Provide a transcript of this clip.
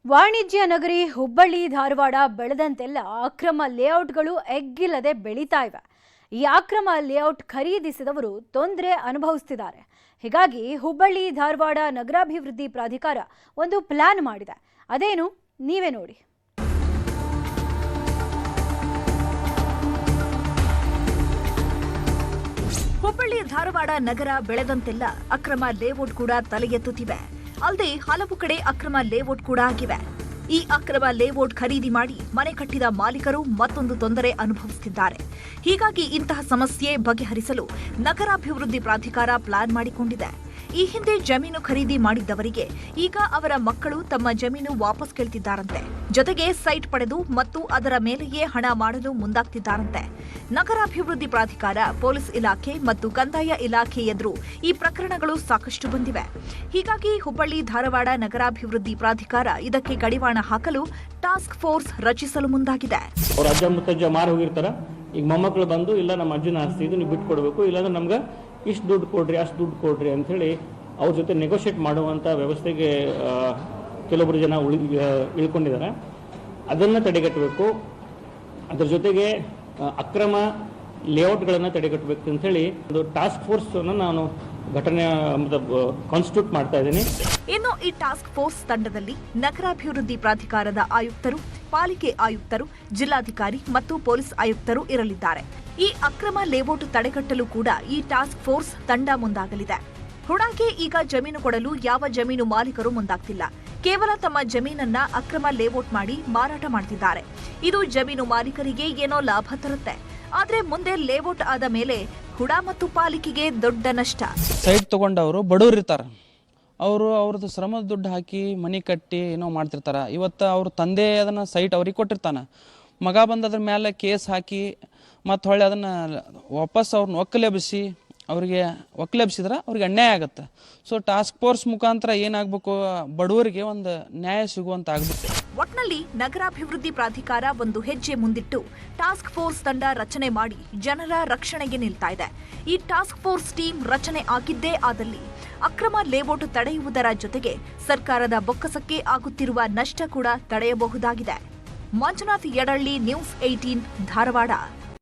ವಾಣಿಜ್ಯ ನಗರಿ ಹುಬ್ಬಳ್ಳಿ ಧಾರವಾಡ ಬೆಳೆದಂತೆಲ್ಲ ಅಕ್ರಮ ಲೇಔಟ್ಗಳು ಎಗ್ಗಿಲ್ಲದೆ ಬೆಳೀತಾ ಇವೆ. ಈ ಅಕ್ರಮ ಲೇಔಟ್ ಖರೀದಿಸಿದವರು ತೊಂದರೆ ಅನುಭವಿಸುತ್ತಿದ್ದಾರೆ. ಹೀಗಾಗಿ ಹುಬ್ಬಳ್ಳಿ ಧಾರವಾಡ ನಗರಾಭಿವೃದ್ಧಿ ಪ್ರಾಧಿಕಾರ ಒಂದು ಪ್ಲಾನ್ ಮಾಡಿದೆ. ಅದೇನು ನೀವೇ ನೋಡಿ. ಹುಬ್ಬಳ್ಳಿ ಧಾರವಾಡ ನಗರ ಬೆಳೆದಂತೆಲ್ಲ ಅಕ್ರಮ ಲೇಔಟ್ ಕೂಡ ತಲೆ ಎತ್ತುತ್ತಿವೆ. ಅಲ್ಲದೆ ಹಲವು ಕಡೆ ಅಕ್ರಮ ಲೇಔಟ್ ಕೂಡ ಆಗಿವೆ. ಈ ಅಕ್ರಮ ಲೇಔಟ್ ಖರೀದಿ ಮಾಡಿ ಮನೆ ಕಟ್ಟಿದ ಮಾಲೀಕರು ಮತ್ತೊಂದು ತೊಂದರೆ ಅನುಭವಿಸುತ್ತಿದ್ದಾರೆ. ಹೀಗಾಗಿ ಇಂತಹ ಸಮಸ್ಯೆ ಬಗೆಹರಿಸಲು ನಗರಾಭಿವೃದ್ಧಿ ಪ್ರಾಧಿಕಾರ ಪ್ಲಾನ್ ಮಾಡಿಕೊಂಡಿದೆ. ಈ ಹಿಂದೆ ಜಮೀನು ಖರೀದಿ ಮಾಡಿದ್ದವರಿಗೆ ಈಗ ಅವರ ಮಕ್ಕಳು ತಮ್ಮ ಜಮೀನು ವಾಪಸ್ ಕೇಳ್ತಿದ್ದಾರಂತೆ. ಜೊತೆಗೆ ಸೈಟ್ ಪಡೆದು ಮತ್ತು ಅದರ ಮೇಲೆಯೇ ಹಣ ಮಾಡಲು ಮುಂದಾಗ್ತಿದ್ದಾರಂತೆ. ನಗರಾಭಿವೃದ್ಧಿ ಪ್ರಾಧಿಕಾರ, ಪೊಲೀಸ್ ಇಲಾಖೆ ಮತ್ತು ಕಂದಾಯ ಇಲಾಖೆ ಎದುರು ಈ ಪ್ರಕರಣಗಳು ಸಾಕಷ್ಟು ಬಂದಿವೆ. ಹೀಗಾಗಿ ಹುಬ್ಬಳ್ಳಿ ಧಾರವಾಡ ನಗರಾಭಿವೃದ್ಧಿ ಪ್ರಾಧಿಕಾರ ಇದಕ್ಕೆ ಕಡಿವಾಣ ಹಾಕಲು ಟಾಸ್ಕ್ ಫೋರ್ಸ್ ರಚಿಸಲು ಮುಂದಾಗಿದೆ. ಅಜ್ಜ ಮುತ್ತಜ್ಜ ಮಾರು ಹೋಗಿರ್ತಾರ, ಈಗ ಮೊಮ್ಮಕ್ಕಳು ಬಂದು ಇಲ್ಲ ನಮ್ಮ ಅಜ್ಜನ ಆಸ್ತಿ ಇದು ನೀವು ಬಿಟ್ಕೊಡ್ಬೇಕು, ಇಲ್ಲಾಂದ್ರೆ ನಮ್ಗೆ ಇಷ್ಟು ದುಡ್ಡು ಕೊಡ್ರಿ ಅಷ್ಟು ದುಡ್ಡು ಕೊಡ್ರಿ ಅಂಥೇಳಿ ಅವ್ರ ಜೊತೆ ನೆಗೋಷಿಯೇಟ್ ಮಾಡುವಂಥ ವ್ಯವಸ್ಥೆಗೆ ಕೆಲವೊಬ್ಬರು ಜನ ಇಳ್ಕೊಂಡಿದ್ದಾರೆ. ಅದನ್ನು ತಡೆಗಟ್ಟಬೇಕು. ಅದರ ಜೊತೆಗೆ ಅಕ್ರಮ ಲೇಔಟ್ಗಳನ್ನು ತಡೆಗಟ್ಟಬೇಕು ಅಂಥೇಳಿ ಒಂದು ಟಾಸ್ಕ್ ಫೋರ್ಸನ್ನು ನಾನು ಘಟನೆ ಕಾನ್ಸ್ಟಿಟ್ಯೂಟ್ ಮಾಡ್ತಾ ಇದ್ದೀನಿ. ಇನ್ನು ಈ ಟಾಸ್ಕ್ ಫೋರ್ಸ್ ತಂಡದಲ್ಲಿ ನಗರಾಭಿವೃದ್ಧಿ ಪ್ರಾಧಿಕಾರದ ಆಯುಕ್ತರು, ಪಾಲಿಕೆ ಆಯುಕ್ತರು, ಜಿಲ್ಲಾಧಿಕಾರಿ ಮತ್ತು ಪೊಲೀಸ್ ಆಯುಕ್ತರು ಇರಲಿದ್ದಾರೆ. ಈ ಅಕ್ರಮ ಲೇಔಟ್ ತಡೆಗಟ್ಟಲು ಕೂಡ ಈ ಟಾಸ್ಕ್ ಫೋರ್ಸ್ ತಂಡ ಮುಂದಾಗಲಿದೆ. ಹುಡಾಗೆ ಈಗ ಜಮೀನು ಕೊಡಲು ಯಾವ ಜಮೀನು ಮಾಲೀಕರು ಮುಂದಾಗ್ತಿಲ್ಲ. ಕೇವಲ ತಮ್ಮ ಜಮೀನನ್ನ ಅಕ್ರಮ ಲೇಔಟ್ ಮಾಡಿ ಮಾರಾಟ ಮಾಡ್ತಿದ್ದಾರೆ. ಇದು ಜಮೀನು ಮಾಲೀಕರಿಗೆ ಏನೋ ಲಾಭ ತರುತ್ತೆ. ಆದ್ರೆ ಮುಂದೆ ಲೇಔಟ್ ಆದ ಮೇಲೆ ಹುಡಾ ಮತ್ತು ಪಾಲಿಕೆಗೆ ದೊಡ್ಡ ನಷ್ಟ. ಸೈಟ್ ತಗೊಂಡವರು ಬಡವರು ಇರ್ತಾರೆ. ಅವ್ರದ್ದು ಶ್ರಮದ ದುಡ್ಡು ಹಾಕಿ ಮನೆ ಕಟ್ಟಿ ಏನೋ ಮಾಡ್ತಿರ್ತಾರೆ. ಇವತ್ತು ಅವ್ರ ತಂದೆ ಅದನ್ನು ಸೈಟ್ ಅವ್ರಿಗೆ ಕೊಟ್ಟಿರ್ತಾನೆ. ಮಗ ಬಂದು ಅದ್ರ ಮೇಲೆ ಕೇಸ್ ಹಾಕಿ ಮತ್ತು ಹೊಳ್ಳಿ ಅದನ್ನು ವಾಪಸ್ ಅವ್ರನ್ನ ಒಕ್ಕಲೆಬ್ಸಿದ್ರೆ ಅವ್ರಿಗೆ ಅನ್ಯಾಯ ಆಗುತ್ತೆ. ಸೊ ಟಾಸ್ಕ್ ಫೋರ್ಸ್ ಮುಖಾಂತರ ಏನಾಗಬೇಕು, ಬಡವರಿಗೆ ಒಂದು ನ್ಯಾಯ ಸಿಗುವಂತ ಆಗಬೇಕು. ಒಟ್ನಲ್ಲಿ ನಗರಾಭಿವೃದ್ಧಿ ಪ್ರಾಧಿಕಾರ ಒಂದು ಹೆಜ್ಜೆ ಮುಂದಿಟ್ಟು ಟಾಸ್ಕ್ ಫೋರ್ಸ್ ತಂಡ ರಚನೆ ಮಾಡಿ ಜನರ ರಕ್ಷಣೆಗೆ ನಿಲ್ತಾ ಇದೆ. ಈ ಟಾಸ್ಕ್ ಫೋರ್ಸ್ ಟೀಮ್ ರಚನೆ ಆಗಿದ್ದೇ ಆದಲ್ಲಿ ಅಕ್ರಮ ಲೇಔಟ್ ತಡೆಯುವುದರ ಜೊತೆಗೆ ಸರ್ಕಾರದ ಬೊಕ್ಕಸಕ್ಕೆ ಆಗುತ್ತಿರುವ ನಷ್ಟ ಕೂಡ ತಡೆಯಬಹುದಾಗಿದೆ. ಮಂಜುನಾಥ್ ಯಡಳ್ಳಿ, ನ್ಯೂಸ್ 18 ಧಾರವಾಡ.